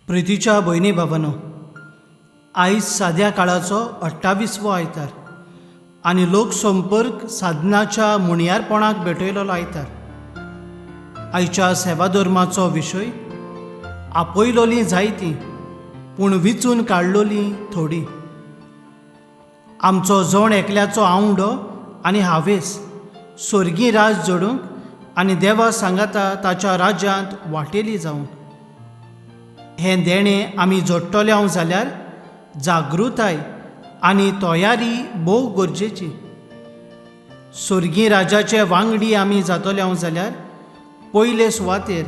प्रितीच्या भयणी भावांनो, आयज साद्या काळाचो 28वो आयतार आनी लोकसंपर्क साधनाच्या मुणयारपणाक भेटयलेलो आयतार. आयच्या सेवा धर्माचो विशय आपयलोलीं जायतीं पूण विचून काडलोलीं थोडीं. आमचो जण एकल्याचो आवंडो आनी हावेस स्वर्गीय राज जोडूंक आनी देवा सांगाता ताच्या राज्यांत वांटेली जावंक. हें देणें आमी जोडटले जाल्यार जागृताय आनी तयारी भोव गरजेची. स्वर्गीय राजाचे वांगडी आमी जातले जाल्यार पयले सुवातेर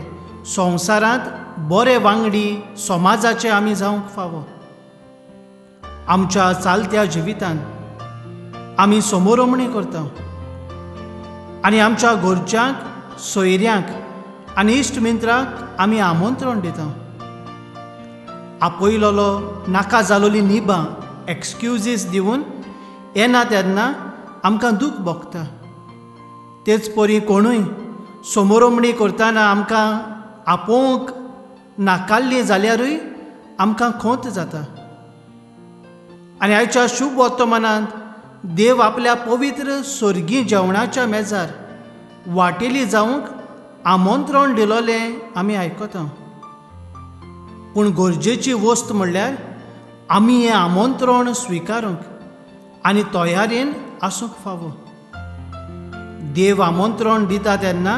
संवसारांत बरे वांगडी समाजाचे आमी जावंक फावो. आमच्या चालत्या जिवितांत आमी समोरमणी करता आनी आमच्या घरच्यांक, सोयऱ्यांक आनी इश्ट मित्रांक आमी आमंत्रण दिता. आपयलोलो नाका जालोली निबां एक्सक्युजीस दिवन येना तेन्ना आमकां दूख भोगता. तेच परी कोणूय समोरमणी करतना आमकां आपोवंक नाकाल्ली जाल्यारूय आमकां खोंत जाता. आनी आयच्या शुभ वर्तमानांत देव आपल्या पवित्र स्वर्गीय जेवणाच्या मेजार वांटेली जावंक आमंत्रण दिलोलें आमी आयकता. पूण गरजेची वस्त म्हणल्यार आमी हें आमंत्रण स्विकारूंक आनी तयारेन आसूंक फावो. देव आमंत्रण दिता तेन्ना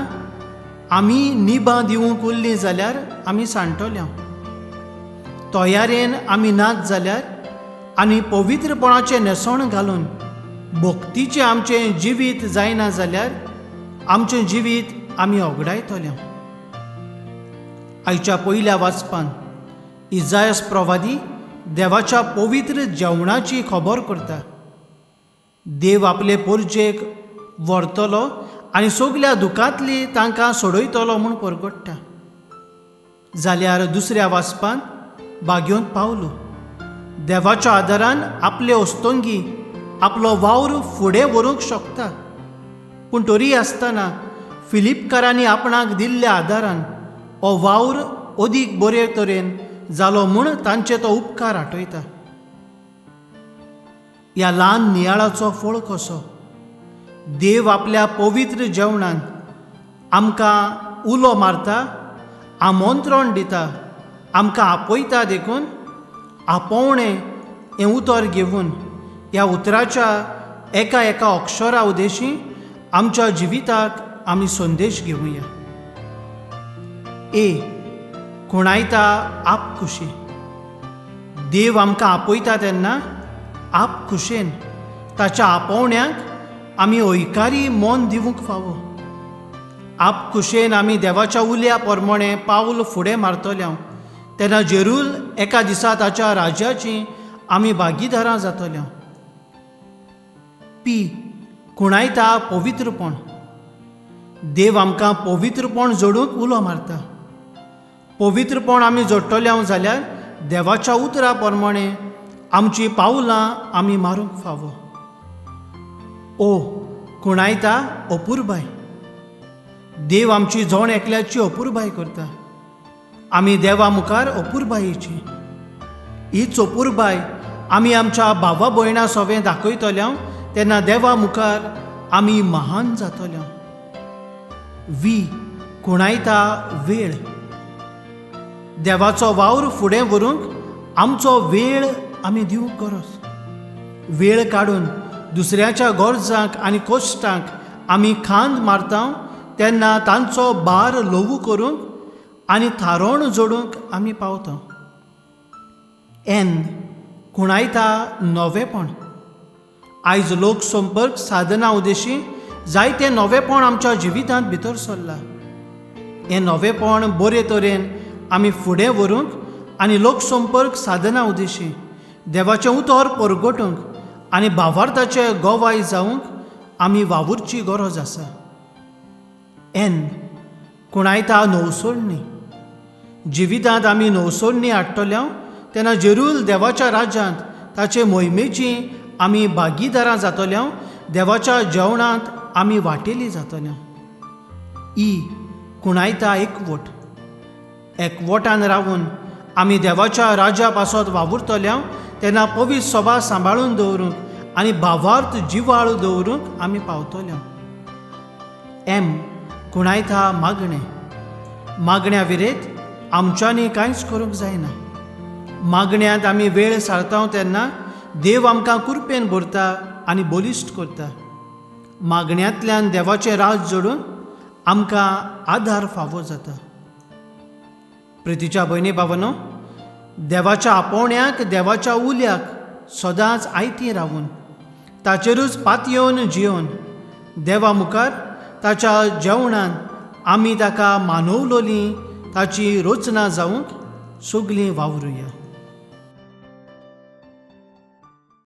आमी निबां दिवंक उरलीं जाल्यार आमी सांडटल्या. तयारेन आमी नात जाल्यार आनी पवित्रपणाचें नेसण घालून भक्तीचें आमचें जिवीत जायना जाल्यार आमचें जिवीत आमी ओगडायतल्या. आयच्या पयल्या वाचपान इजायास प्रवादी देवाच्या पवित्र जेवणाची खबर करता. देव आपले पोरजेक व्हरतलो आनी सगल्या दुखांतली तांकां सोडयतलो म्हूण परगट्टा. जाल्यार दुसऱ्या वाचपान बाग्योन पावलो देवाच्या आदारान आपले ओस्तोंगी आपलो वावर फुडें व्हरूंक शकता. पूण तरी आसतना फिलिपकारांनी आपणाक दिल्ल्या आदारान हो वावर अदीक बरे तरेन जालो म्हूण तांचे तो उपकार आठयता. ह्या ल्हान नियाळाचो फळ कसो? देव आपल्या पवित्र जेवणान आमकां उलो मारता, आमंत्रण दिता, आमकां आपयता देखून आपोवणें हें उतर घेवन ह्या उतराच्या एका एका अक्षरा उदेशी आमच्या जिविताक आमी संदेश घेवया. खुणायता आप खुशी. देव आमकां आपयता तेन्ना आप खुशेन ताच्या आपोवण्यांक आमी अयकारी मन दिवंक फावो. आप खुशेन आमी देवाच्या उल्या प्रमाणें पावल फुडें मारतल्या तेन्ना जरूर एका दिसा ताच्या राज्याची आमी भागीदारां जातल्या. खुणायता पवित्रपण. देव आमकां पवित्रपण जोडूंक उलो मारता. पवित्रपण आमी जोडटले जाल्यार देवाच्या उतरा प्रमाणें आमची पावलां आमी मारूंक फावो. खुणायता अपुरबाय. देव आमची जण एकल्याची अपुरबाय करता. आमी देवा मुखार अपुरबायेची. हीच अपुरबाय आमी आमच्या भावा भयणां सवें दाखयतल्या तेन्ना देवा मुखार आमी महान जातल्या. खुणायता वेळ. देवाचो वावर फुडें व्हरूंक आमचो वेळ आमी दिवंक गरज. वेळ काडून दुसऱ्याच्या गरजांक आनी कश्टांक आमी खांद मारता तेन्ना तांचो भार ल्हवू करूंक आनी थारोवण जोडूंक आमी पावता. खुणायता नवेपण. आयज लोकसंपर्क साधना उदेशी जायते नवेपण आमच्या जिवितांत भितर सरला. हें नवेपण बरे तरेन आमी फुडें व्हरूंक आनी लोकसंपर्क साधना उदेशी देवाचें उतर परगटूंक आनी भावार्थाचे गोवाय जावंक आमी वावुरची गरज आसा. खुणायता नवसोडणी. जिवितांत आमी नवसोडणी हाडटल्या तेन्ना जरूर देवाच्या राज्यांत ताचे मोहिमेची आमी भागीदारां जातल्या. देवाच्या जेवणांत आमी वांटेली जातल्या. खुणायता एकवट. एकवटान रावून आमी देवाच्या राज्या पासत वावुरतल्या तेन्ना पवित्र सभा सांबाळून दवरूंक आनी भावार्थ जिवाळ दवरूंक आमी पावतल्या. कुणायता मागणें. मागण्या विरेत आमच्यांनी कांयच करूंक जायना. मागण्यांत आमी वेळ सारता तेन्ना देव आमकां कुरपेन भरता आनी बलिश्ट करता. मागण्यांतल्यान देवाचें राज जोडून आमकां आदार फावो जाता. प्रितीच्या भयणी भावांनो, देवाच्या आपोवण्याक देवाच्या उल्याक सदांच आयती रावून ताचेरूच पातयेवन जियोन देवा मुखार ताच्या जेवणान आमी ताका मानवलोलीं ताची रचना जावंक सगलीं वावरुया.